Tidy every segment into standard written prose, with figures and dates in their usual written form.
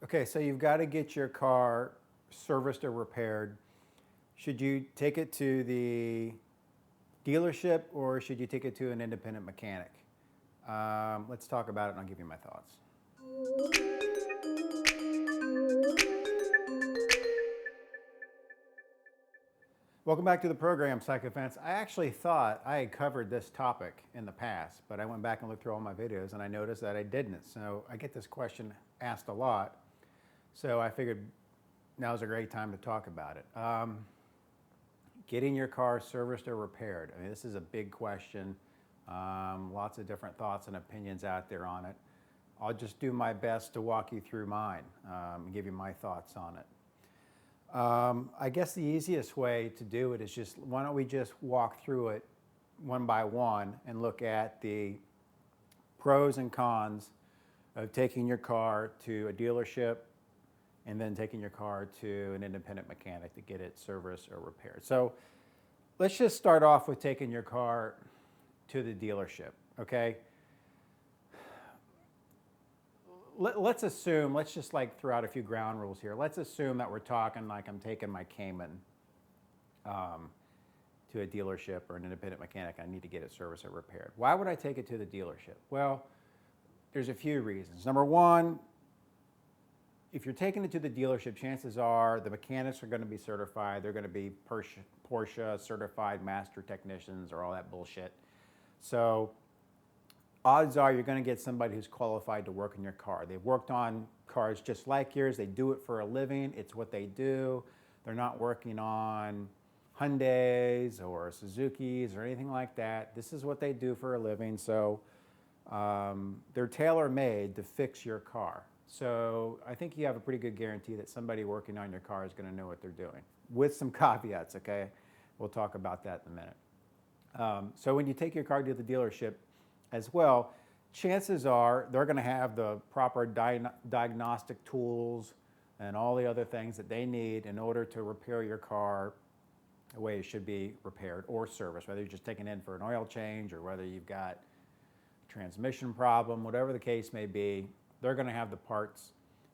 Okay, so you've got to get your car serviced or repaired. Should you take it to the dealership or should you take it to an independent mechanic? Let's talk about it and I'll give you my thoughts. Welcome back to the program, Psychophants. I actually thought I had covered this topic in the past, but I went back and looked through all my videos and I noticed that I didn't. So I get this question asked a lot. So I figured now's a great time to talk about it. Getting your car serviced or repaired. I mean, this is a big question. Lots of different thoughts and opinions out there on it. I'll just do my best to walk you through mine and give you my thoughts on it. I guess the easiest way to do it is just, why don't we just walk through it one by one and look at the pros and cons of taking your car to a dealership and then taking your car to an independent mechanic to get it serviced or repaired. So let's just start off with taking your car to the dealership, okay? Let's assume, let's just like throw out a few ground rules here. Let's assume that we're talking like I'm taking my Cayman to a dealership or an independent mechanic. I need to get it serviced or repaired. Why would I take it to the dealership? Well, there's a few reasons. Number one, if you're taking it to the dealership, chances are the mechanics are going to be certified. They're going to be Porsche certified master technicians or all that bullshit. So odds are you're going to get somebody who's qualified to work in your car. They've worked on cars just like yours. They do it for a living. It's what they do. They're not working on Hyundais or Suzukis or anything like that. This is what they do for a living. So they're tailor-made to fix your car. So I think you have a pretty good guarantee that somebody working on your car is going to know what they're doing, with some caveats, okay? We'll talk about that in a minute. So when you take your car to the dealership as well, chances are they're going to have the proper diagnostic tools and all the other things that they need in order to repair your car the way it should be repaired or serviced, whether you're just taking it in for an oil change or whether you've got a transmission problem, whatever the case may be. They're going to have the parts,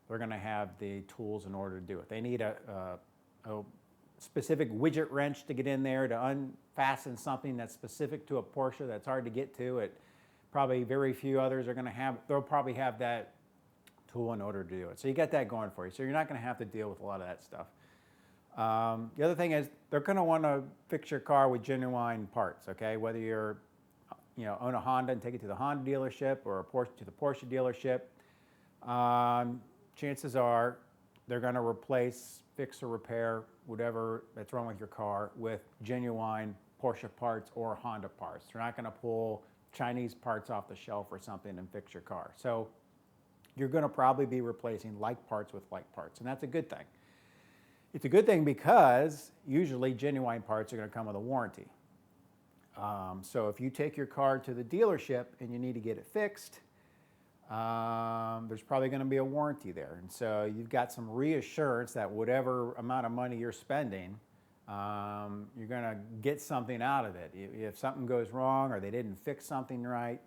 they're going to have the tools in order to do it. They need a specific widget wrench to get in there to unfasten something that's specific to a Porsche that's hard to get to. It probably very few others are going to have, they'll probably have that tool in order to do it. So you got that going for you. So you're not going to have to deal with a lot of that stuff. The other thing is they're going to want to fix your car with genuine parts, okay? Whether you're, own a Honda and take it to the Honda dealership or a Porsche to the Porsche dealership, chances are they're going to replace, fix or repair whatever that's wrong with your car with genuine Porsche parts or Honda parts. They're not going to pull Chinese parts off the shelf or something and fix your car. So you're going to probably be replacing like parts with like parts, and that's a good thing. It's a good thing because usually genuine parts are going to come with a warranty. So if you take your car to the dealership and you need to get it fixed, there's probably going to be a warranty there. And so you've got some reassurance that whatever amount of money you're spending, you're going to get something out of it. If something goes wrong or they didn't fix something right,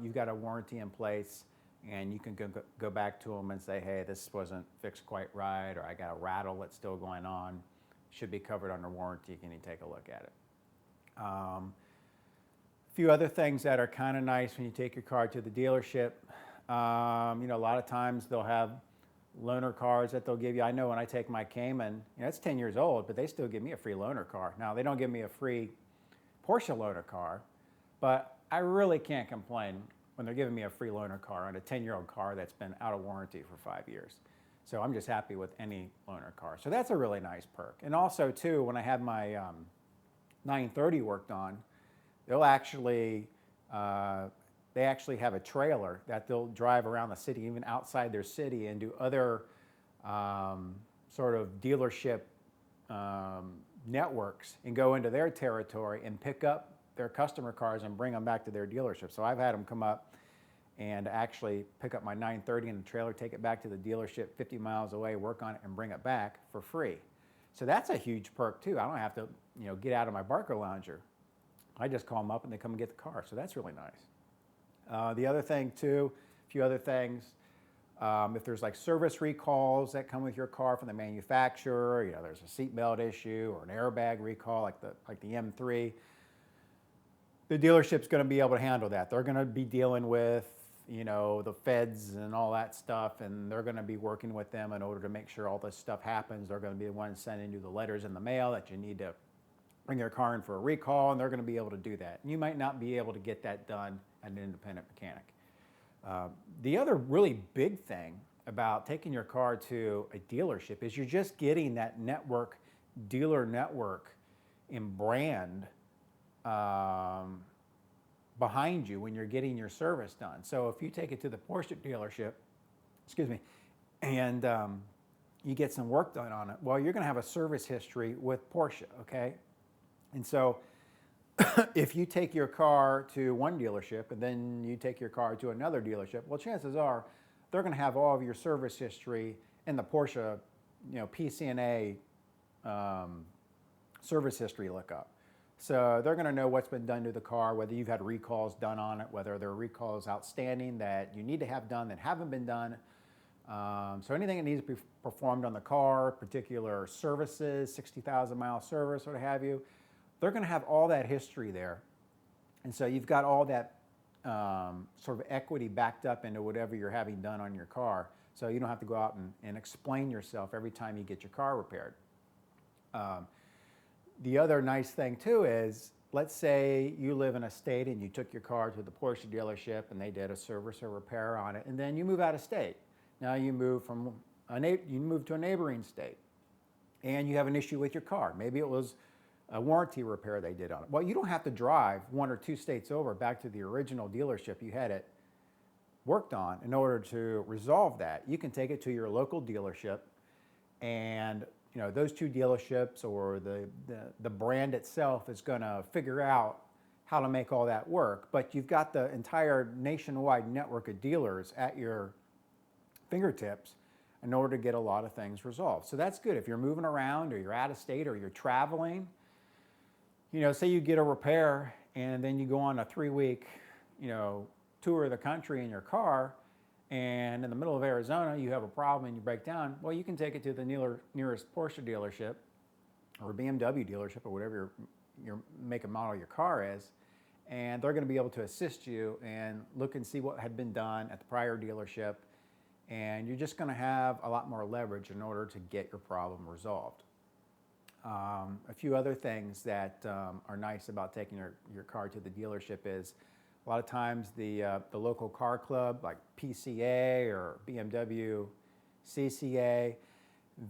you've got a warranty in place and you can go back to them and say, hey, this wasn't fixed quite right, or I got a rattle that's still going on. Should be covered under warranty. Can you take a look at it? A few other things that are kind of nice when you take your car to the dealership. A lot of times they'll have loaner cars that they'll give you. I know when I take my Cayman, it's 10 years old, but they still give me a free loaner car. Now, they don't give me a free Porsche loaner car, but I really can't complain when they're giving me a free loaner car on a 10-year-old car that's been out of warranty for 5 years. So I'm just happy with any loaner car. So that's a really nice perk. And also, too, when I had my 930 worked on, they'll actually, they actually have a trailer that they'll drive around the city, even outside their city, and do other sort of dealership networks and go into their territory and pick up their customer cars and bring them back to their dealership. So I've had them come up and actually pick up my 930 in the trailer, take it back to the dealership 50 miles away, work on it, and bring it back for free. So that's a huge perk too. I don't have to, get out of my Barker Lounger. I just call them up and they come and get the car. So that's really nice. The other thing too, a few other things, If there's like service recalls that come with your car from the manufacturer, there's a seatbelt issue or an airbag recall like the M3, the dealership's going to be able to handle that. They're going to be dealing with the feds and all that stuff, and they're going to be working with them in order to make sure all this stuff happens. They're going to be the ones sending you the letters in the mail that you need to bring your car in for a recall, and they're going to be able to do that. And you might not be able to get that done at an independent mechanic. The other really big thing about taking your car to a dealership is you're just getting that dealer network and brand behind you when you're getting your service done. So if you take it to the Porsche dealership, and you get some work done on it, well, you're going to have a service history with Porsche, okay? And so if you take your car to one dealership and then you take your car to another dealership, well, chances are they're going to have all of your service history in the Porsche, PCNA service history lookup. So they're going to know what's been done to the car, whether you've had recalls done on it, whether there are recalls outstanding that you need to have done that haven't been done. So anything that needs to be performed on the car, particular services, 60,000 mile service, what have you, they're going to have all that history there. And so you've got all that sort of equity backed up into whatever you're having done on your car. So you don't have to go out and explain yourself every time you get your car repaired. The other nice thing too is, let's say you live in a state and you took your car to the Porsche dealership and they did a service or repair on it, and then you move out of state. Now you move to a neighboring state and you have an issue with your car. Maybe it was a warranty repair they did on it. Well, you don't have to drive 1 or 2 states over back to the original dealership you had it worked on in order to resolve that. You can take it to your local dealership, and those 2 dealerships or the brand itself is going to figure out how to make all that work. But you've got the entire nationwide network of dealers at your fingertips in order to get a lot of things resolved. So that's good if you're moving around or you're out of state or you're traveling. Say you get a repair and then you go on a 3-week, tour of the country in your car, and in the middle of Arizona you have a problem and you break down. Well, you can take it to the nearest Porsche dealership or BMW dealership or whatever your make and model your car is, and they're going to be able to assist you and look and see what had been done at the prior dealership, and you're just going to have a lot more leverage in order to get your problem resolved. A few other things that are nice about taking your car to the dealership is, a lot of times the local car club like PCA or BMW CCA,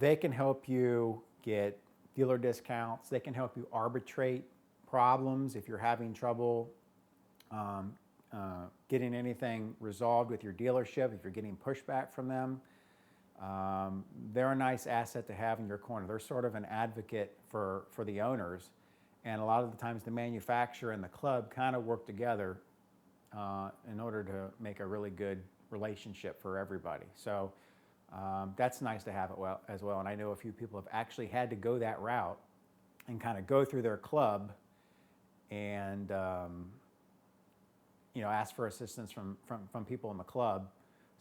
they can help you get dealer discounts. They can help you arbitrate problems if you're having trouble getting anything resolved with your dealership, if you're getting pushback from them. They're a nice asset to have in your corner. They're sort of an advocate for the owners, and a lot of the times the manufacturer and the club kind of work together in order to make a really good relationship for everybody. So that's nice to have as well. And I know a few people have actually had to go that route and kind of go through their club and ask for assistance from people in the club,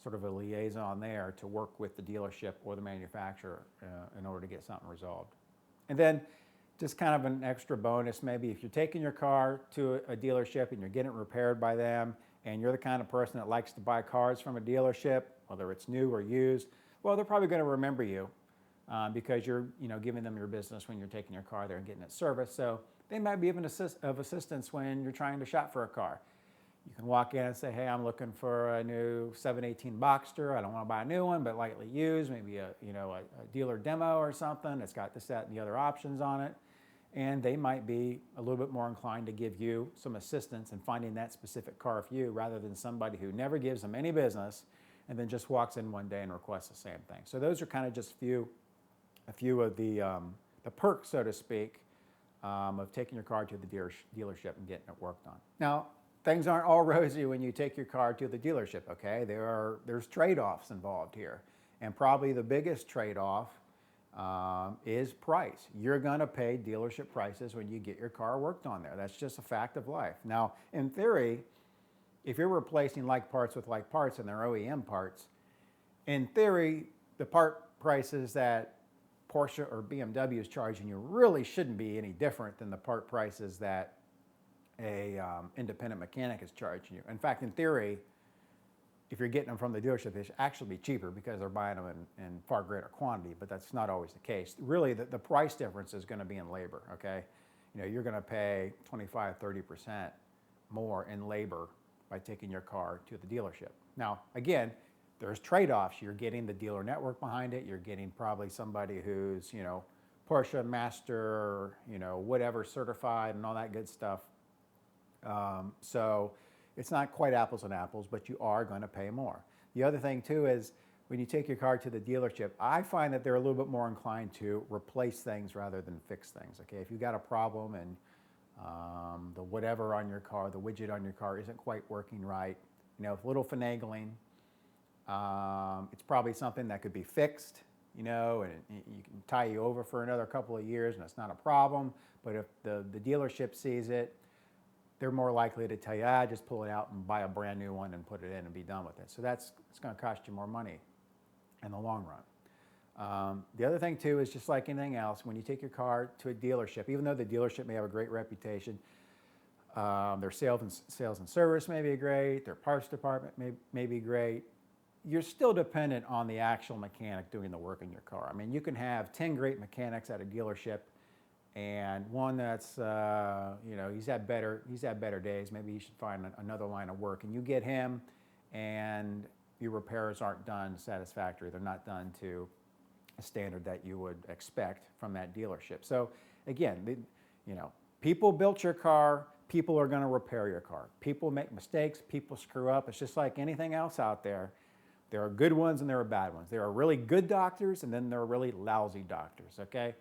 sort of a liaison there to work with the dealership or the manufacturer in order to get something resolved. And then just kind of an extra bonus, maybe if you're taking your car to a dealership and you're getting it repaired by them, and you're the kind of person that likes to buy cars from a dealership, whether it's new or used, well, they're probably going to remember you because you're giving them your business when you're taking your car there and getting it serviced. So they might be of assistance when you're trying to shop for a car. You can walk in and say, hey, I'm looking for a new 718 Boxster. I don't want to buy a new one, but lightly used, maybe a dealer demo or something. It's got this, that, and the other options on it. And they might be a little bit more inclined to give you some assistance in finding that specific car for you, rather than somebody who never gives them any business and then just walks in one day and requests the same thing. So those are kind of just a few of the perks, so to speak, of taking your car to the dealership and getting it worked on. Now, things aren't all rosy when you take your car to the dealership, okay? There's trade-offs involved here. And probably the biggest trade-off is price. You're going to pay dealership prices when you get your car worked on there. That's just a fact of life. Now, in theory, if you're replacing like parts with like parts and they're OEM parts, in theory, the part prices that Porsche or BMW is charging you really shouldn't be any different than the part prices that a independent mechanic is charging you. In fact, in theory, if you're getting them from the dealership, they should actually be cheaper because they're buying them in far greater quantity, but that's not always the case. Really, the price difference is going to be in labor, okay? You know, you're going to pay 25, 30% more in labor by taking your car to the dealership. Now, again, there's trade-offs. You're getting the dealer network behind it. You're getting probably somebody who's, you know, Porsche Master, you know, whatever certified and all that good stuff. So it's not quite apples and apples, but you are going to pay more. The other thing too is when you take your car to the dealership, I find that they're a little bit more inclined to replace things rather than fix things. Okay, if you've got a problem and the whatever on your car, the widget on your car isn't quite working right, you know, a little finagling, it's probably something that could be fixed, you know, and you can tie you over for another couple of years and it's not a problem. But if the dealership sees it, they're more likely to tell you, just pull it out and buy a brand new one and put it in and be done with it. So it's going to cost you more money in the long run. The other thing too is just like anything else, when you take your car to a dealership, even though the dealership may have a great reputation, their sales and service may be great, their parts department may be great, you're still dependent on the actual mechanic doing the work in your car. I mean, you can have 10 great mechanics at a dealership, and one that's, you know, he's had better days. Maybe you should find another line of work. And you get him, and your repairs aren't done satisfactory. They're not done to a standard that you would expect from that dealership. So again, you know, people built your car. People are going to repair your car. People make mistakes. People screw up. It's just like anything else out there. There are good ones and there are bad ones. There are really good doctors, and then there are really lousy doctors. Okay.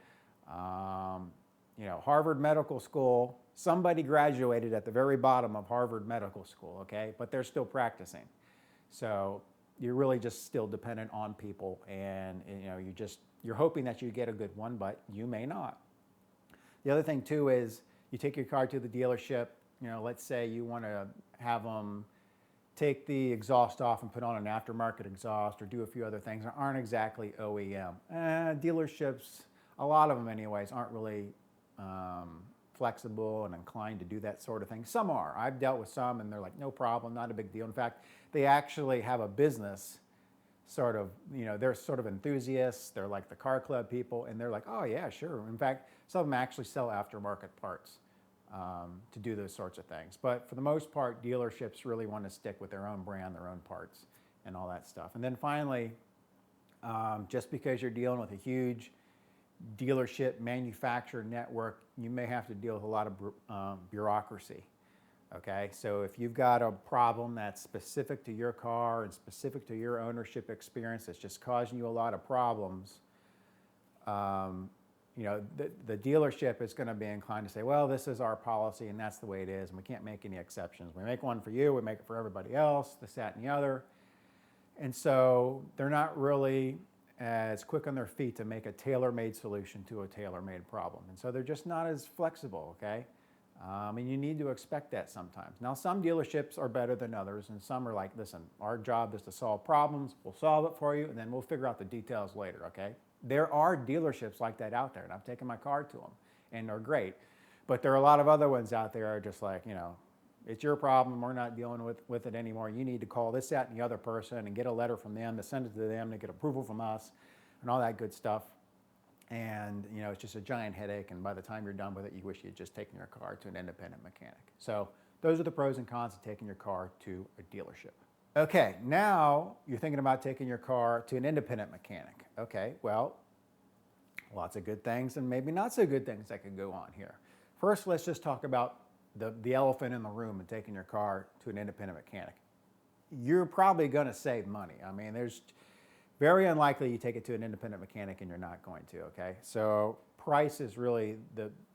You know, Harvard Medical School, somebody graduated at the very bottom of Harvard Medical School, okay? But they're still practicing. So you're really just still dependent on people, and you know, you're hoping that you get a good one, but you may not. The other thing too is you take your car to the dealership, you know, let's say you want to have them take the exhaust off and put on an aftermarket exhaust or do a few other things that aren't exactly OEM. Dealerships, a lot of them anyways, aren't really flexible and inclined to do that sort of thing. Some are. I've dealt with some and they're like, no problem, not a big deal. In fact, they actually have a business sort of, you know, they're sort of enthusiasts. They're like the car club people, and they're like, oh yeah, sure. In fact, some of them actually sell aftermarket parts to do those sorts of things. But for the most part, dealerships really want to stick with their own brand, their own parts, and all that stuff. And then finally, just because you're dealing with a huge dealership manufacturer network, you may have to deal with a lot of bureaucracy. Okay, so if you've got a problem that's specific to your car and specific to your ownership experience that's just causing you a lot of problems, you know, the dealership is going to be inclined to say, well, this is our policy and that's the way it is, and we can't make any exceptions. We make one for you, we make it for everybody else, this, that, and the other. And so they're not really as quick on their feet to make a tailor-made solution to a tailor-made problem. And so they're just not as flexible, okay? And you need to expect that sometimes. Now, some dealerships are better than others, and some are like, listen, our job is to solve problems, we'll solve it for you, and then we'll figure out the details later, okay? There are dealerships like that out there, and I've taken my car to them, and they're great. But there are a lot of other ones out there that are just like, you know, it's your problem, we're not dealing with it anymore. You need to call this, that, and the other person and get a letter from them to send it to them to get approval from us and all that good stuff. And, you know, it's just a giant headache, and by the time you're done with it, you wish you'd just taken your car to an independent mechanic. So those are the pros and cons of taking your car to a dealership. Okay, now you're thinking about taking your car to an independent mechanic. Okay, well, lots of good things and maybe not so good things that could go on here. First, let's just talk about the elephant in the room and taking your car to an independent mechanic. You're probably going to save money. I mean, there's very unlikely you take it to an independent mechanic and you're not going to, okay? So price is really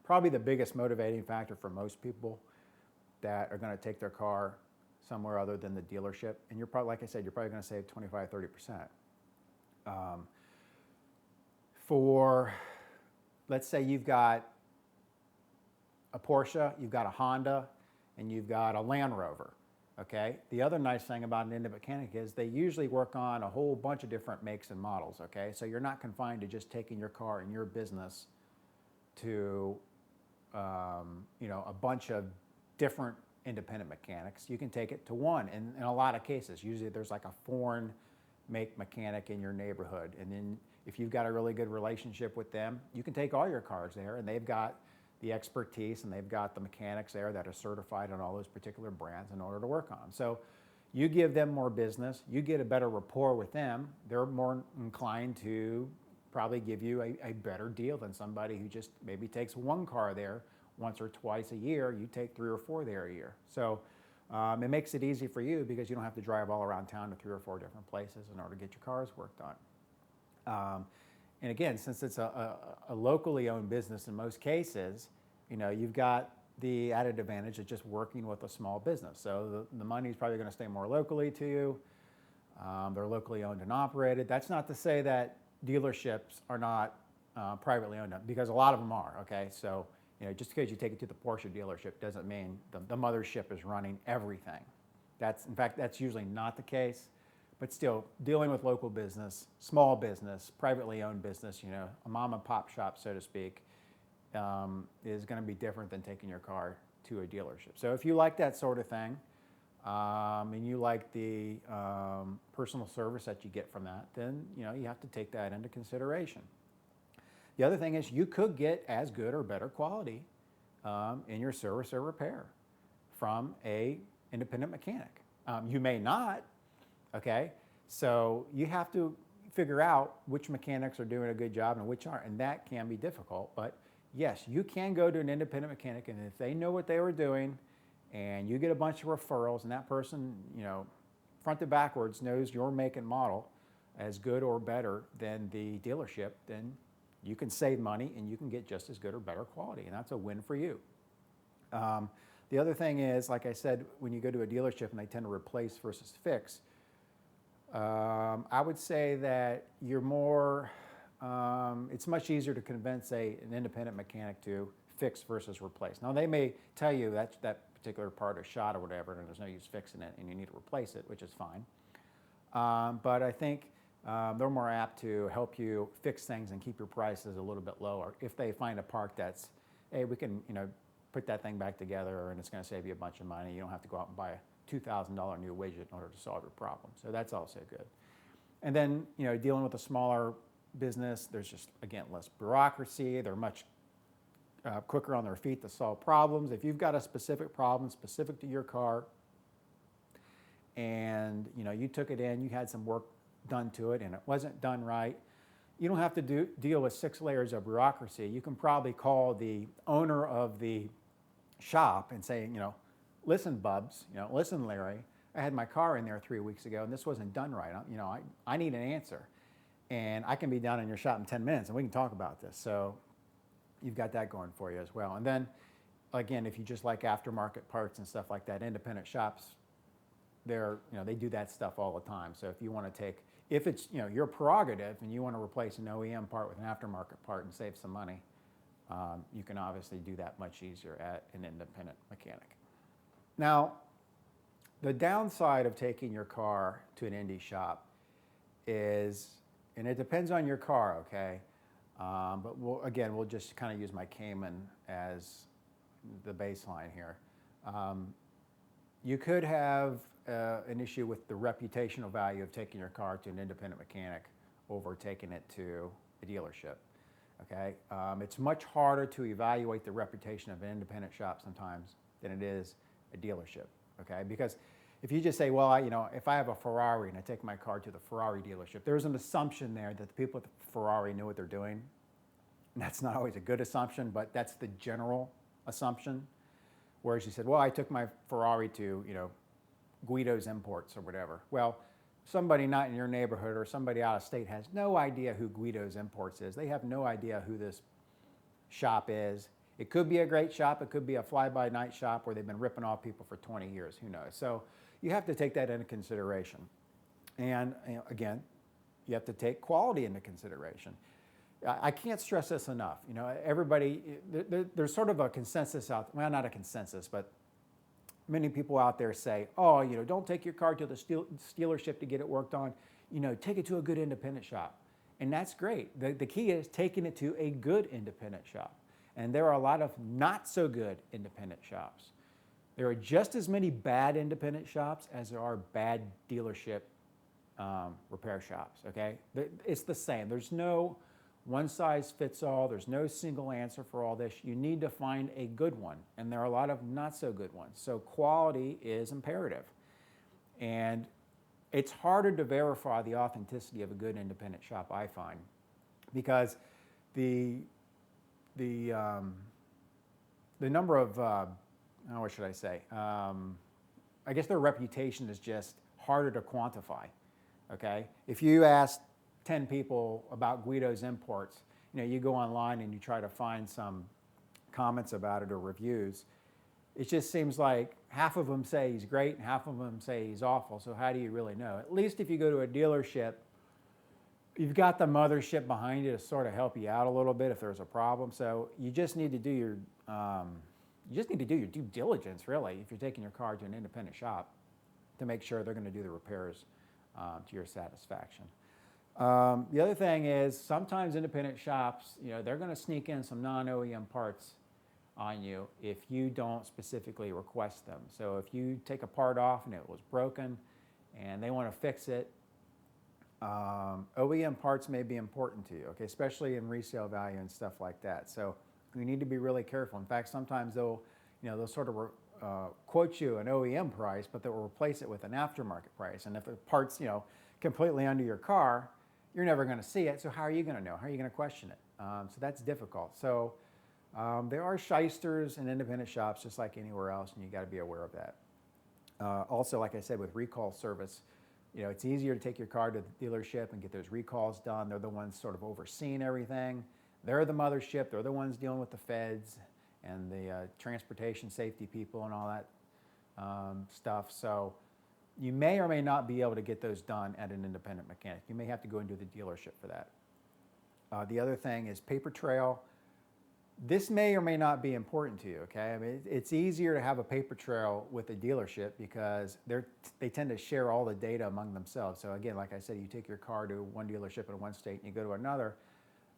probably the biggest motivating factor for most people that are going to take their car somewhere other than the dealership. And you're probably, like I said, you're probably going to save 25, 30%. For, let's say you've got a Porsche, you've got a Honda, and you've got a Land Rover. Okay. The other nice thing about an independent mechanic is they usually work on a whole bunch of different makes and models. Okay. So you're not confined to just taking your car and your business to, a bunch of different independent mechanics. You can take it to one. And in a lot of cases, usually there's like a foreign make mechanic in your neighborhood. And then if you've got a really good relationship with them, you can take all your cars there, and they've got the expertise and they've got the mechanics there that are certified on all those particular brands in order to work on them. So you give them more business, you get a better rapport with them, they're more inclined to probably give you a better deal than somebody who just maybe takes one car there once or twice a year. You take 3 or 4 there a year. So it makes it easy for you because you don't have to drive all around town to 3 or 4 different places in order to get your cars worked on. And again, since it's a locally owned business in most cases, you've got the added advantage of just working with a small business. So the money is probably going to stay more locally to you. They're locally owned and operated. That's not to say that dealerships are not privately owned, because a lot of them are. Okay, so just because you take it to the Porsche dealership doesn't mean the mothership is running everything. In fact, that's usually not the case. But still, dealing with local business, small business, privately owned business, a mom and pop shop, so to speak, is going to be different than taking your car to a dealership. So if you like that sort of thing, and you like the personal service that you get from that, then you have to take that into consideration. The other thing is you could get as good or better quality in your service or repair from a independent mechanic. You may not. Okay, so you have to figure out which mechanics are doing a good job and which aren't, and that can be difficult. But yes, you can go to an independent mechanic, and if they know what they were doing, and you get a bunch of referrals, and that person, front to backwards knows your make and model as good or better than the dealership, then you can save money and you can get just as good or better quality, and that's a win for you. The other thing is, like I said, when you go to a dealership and they tend to replace versus fix, I would say that you're more, it's much easier to convince an independent mechanic to fix versus replace. Now, they may tell you that particular part is shot or whatever, and there's no use fixing it, and you need to replace it, which is fine. But I think they're more apt to help you fix things and keep your prices a little bit lower if they find a part that's, hey, we can, put that thing back together and it's going to save you a bunch of money. You don't have to go out and buy a $2,000 new widget in order to solve your problem. So that's also good. And then, dealing with a smaller business, there's just, again, less bureaucracy. They're much quicker on their feet to solve problems. If you've got a specific problem specific to your car and, you took it in, you had some work done to it and it wasn't done right, you don't have to deal with 6 layers of bureaucracy. You can probably call the owner of the shop and say, listen, Bubs, listen, Larry, I had my car in there 3 weeks ago and this wasn't done right. I need an answer. And I can be down in your shop in 10 minutes and we can talk about this. So you've got that going for you as well. And then, again, if you just like aftermarket parts and stuff like that, independent shops, they do that stuff all the time. So if you want to if it's, your prerogative and you want to replace an OEM part with an aftermarket part and save some money, you can obviously do that much easier at an independent mechanic. Now, the downside of taking your car to an Indy shop is, and it depends on your car, okay? But we'll just kind of use my Cayman as the baseline here. You could have an issue with the reputational value of taking your car to an independent mechanic over taking it to a dealership. Okay, it's much harder to evaluate the reputation of an independent shop sometimes than it is a dealership. Okay, because if you just say, well, if I have a Ferrari and I take my car to the Ferrari dealership, there's an assumption there that the people at the Ferrari knew what they're doing. And that's not always a good assumption, but that's the general assumption. Whereas you said, well, I took my Ferrari to, Guido's Imports or whatever. Well, somebody not in your neighborhood or somebody out of state has no idea who Guido's Imports is. They have no idea who this shop is. It could be a great shop. It could be a fly-by-night shop where they've been ripping off people for 20 years. Who knows? So you have to take that into consideration. And again, you have to take quality into consideration. I can't stress this enough. Everybody, there's sort of a consensus out, well, not a consensus, but many people out there say, oh, don't take your car to the dealership to get it worked on. Take it to a good independent shop. And that's great. The key is taking it to a good independent shop. And there are a lot of not so good independent shops. There are just as many bad independent shops as there are bad dealership repair shops, okay? It's the same. There's no one size fits all. There's no single answer for all this. You need to find a good one, and there are a lot of not so good ones. So quality is imperative. And it's harder to verify the authenticity of a good independent shop, I find, because the number of, what should I say? I guess their reputation is just harder to quantify, okay? If you ask 10 people about Guido's imports, you go online and you try to find some comments about it or reviews, it just seems like half of them say he's great and half of them say he's awful, so how do you really know? At least if you go to a dealership, you've got the mothership behind you to sort of help you out a little bit if there's a problem. So you just need to do your due diligence, really, if you're taking your car to an independent shop to make sure they're going to do the repairs to your satisfaction. The other thing is sometimes independent shops, they're going to sneak in some non-OEM parts on you if you don't specifically request them. So if you take a part off and it was broken and they want to fix it, OEM parts may be important to you, okay, especially in resale value and stuff like that. So you need to be really careful. In fact, sometimes they'll sort of quote you an OEM price, but they'll replace it with an aftermarket price. And if the part's, completely under your car, you're never going to see it. So how are you going to know? How are you going to question it? So that's difficult. So there are shysters in independent shops just like anywhere else, and you got to be aware of that. Also, like I said, with recall service, it's easier to take your car to the dealership and get those recalls done. They're the ones sort of overseeing everything. They're the mothership. They're the ones dealing with the feds and the transportation safety people and all that stuff. So you may or may not be able to get those done at an independent mechanic. You may have to go into the dealership for that. The other thing is paper trail. This may or may not be important to you, okay? I mean, it's easier to have a paper trail with a dealership because they tend to share all the data among themselves. So again, like I said, you take your car to one dealership in one state and you go to another,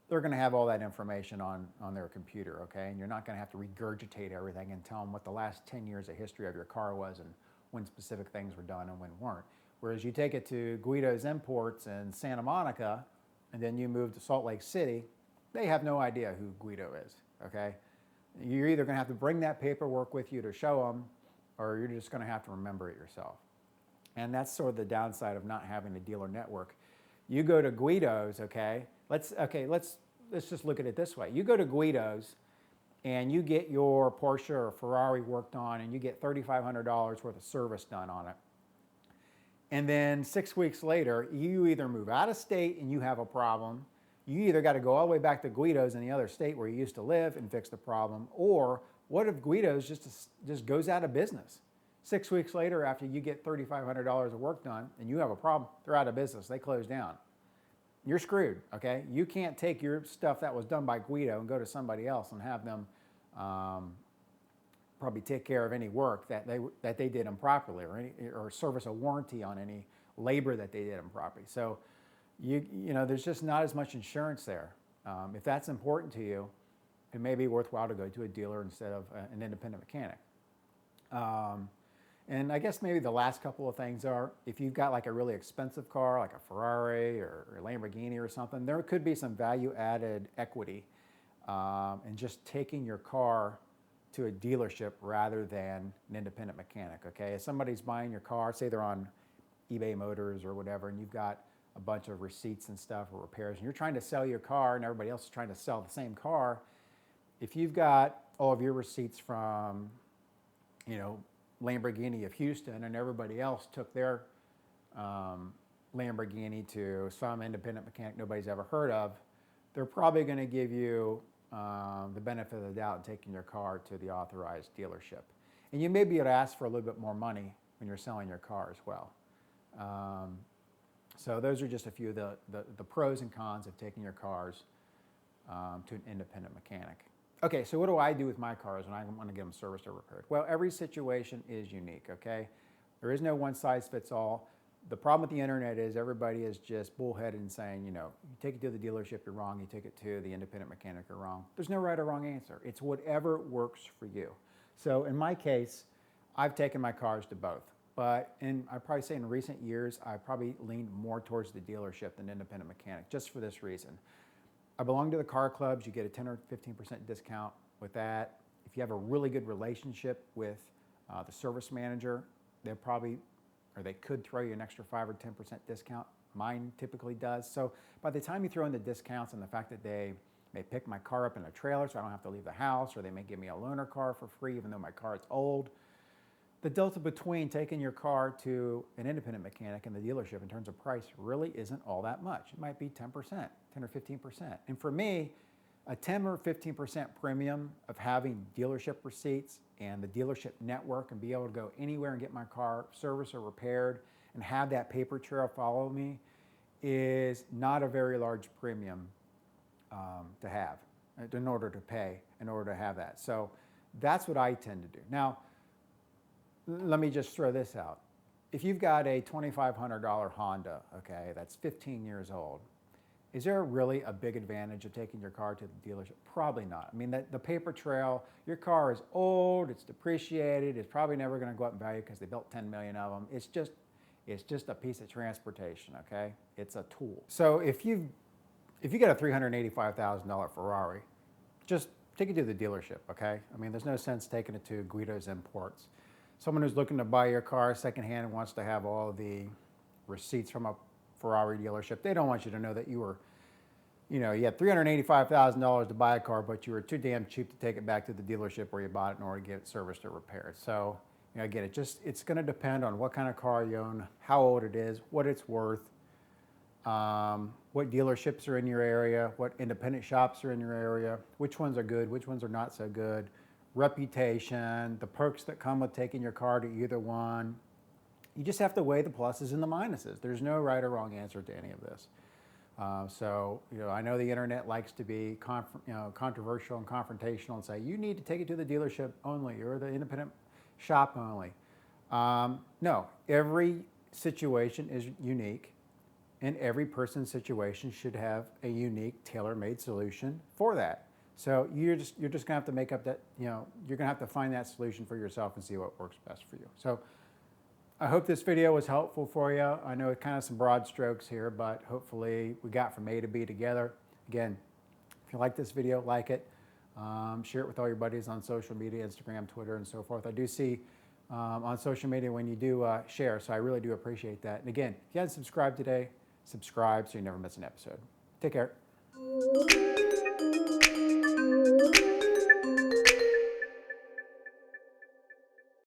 they're going to have all that information on their computer, okay? And you're not going to have to regurgitate everything and tell them what the last 10 years of history of your car was and when specific things were done and when weren't. Whereas you take it to Guido's Imports in Santa Monica and then you move to Salt Lake City, they have no idea who Guido is, okay? You're either going to have to bring that paperwork with you to show them, or you're just going to have to remember it yourself. And that's sort of the downside of not having a dealer network. You go to Guido's, okay? Let's just look at it this way. You go to Guido's and you get your Porsche or Ferrari worked on and you get $3,500 worth of service done on it. And then 6 weeks later, you either move out of state and you have a problem. You either got to go all the way back to Guido's in the other state where you used to live and fix the problem, or what if Guido's just goes out of business? 6 weeks later, after you get $3,500 of work done and you have a problem, they're out of business. They close down. You're screwed, okay? You can't take your stuff that was done by Guido and go to somebody else and have them probably take care of any work that they did improperly or service a warranty on any labor that they did improperly. So there's just not as much insurance there. If that's important to you, it may be worthwhile to go to a dealer instead of an independent mechanic. And I guess maybe the last couple of things are, if you've got like a really expensive car, like a Ferrari or a Lamborghini or something, there could be some value-added equity in just taking your car to a dealership rather than an independent mechanic, okay? If somebody's buying your car, say they're on eBay Motors or whatever, and you've got a bunch of receipts and stuff or repairs, and you're trying to sell your car and everybody else is trying to sell the same car, if you've got all of your receipts from, Lamborghini of Houston and everybody else took their Lamborghini to some independent mechanic nobody's ever heard of, they're probably going to give you the benefit of the doubt in taking your car to the authorized dealership. And you may be able to ask for a little bit more money when you're selling your car as well. So those are just a few of the pros and cons of taking your cars to an independent mechanic. Okay, so what do I do with my cars when I want to get them serviced or repaired? Well, every situation is unique, okay? There is no one size fits all. The problem with the internet is everybody is just bullheaded and saying, you take it to the dealership, you're wrong. You take it to the independent mechanic, you're wrong. There's no right or wrong answer. It's whatever works for you. So in my case, I've taken my cars to both. But I'd probably say in recent years, I probably leaned more towards the dealership than independent mechanic, just for this reason. I belong to the car clubs. You get a 10 or 15% discount with that. If you have a really good relationship with the service manager, they could throw you an extra 5 or 10% discount. Mine typically does. So by the time you throw in the discounts and the fact that they may pick my car up in a trailer so I don't have to leave the house, or they may give me a loaner car for free even though my car is old, the delta between taking your car to an independent mechanic and the dealership in terms of price really isn't all that much. It might be 10%, 10 or 15%. And for me, a 10 or 15% premium of having dealership receipts and the dealership network and be able to go anywhere and get my car serviced or repaired and have that paper trail follow me is not a very large premium to have in order to pay, in order to have that. So that's what I tend to do. Now, let me just throw this out. If you've got a $2,500 Honda, okay, that's 15 years old, is there really a big advantage of taking your car to the dealership? Probably not. I mean, the paper trail, your car is old, it's depreciated, it's probably never going to go up in value because they built 10 million of them. It's just a piece of transportation, okay? It's a tool. So if you get a $385,000 Ferrari, just take it to the dealership, okay? I mean, there's no sense taking it to Guido's Imports. Someone who's looking to buy your car secondhand and wants to have all the receipts from a Ferrari dealership, they don't want you to know that you had $385,000 to buy a car, but you were too damn cheap to take it back to the dealership where you bought it in order to get it serviced or repaired. So, again, it's going to depend on what kind of car you own, how old it is, what it's worth, what dealerships are in your area, what independent shops are in your area, which ones are good, which ones are not so good, reputation, the perks that come with taking your car to either one. You just have to weigh the pluses and the minuses. There's no right or wrong answer to any of this. I know the internet likes to be controversial and confrontational and say, you need to take it to the dealership only or the independent shop only. No, every situation is unique, and every person's situation should have a unique, tailor-made solution for that. So you're just gonna have to make up that, you're gonna have to find that solution for yourself and see what works best for you. So I hope this video was helpful for you. I know it's kind of some broad strokes here, but hopefully we got from A to B together. Again, if you like this video, like it, share it with all your buddies on social media, Instagram, Twitter, and so forth. I do see on social media when you do share, so I really do appreciate that. And again, if you haven't subscribed today, subscribe so you never miss an episode. Take care.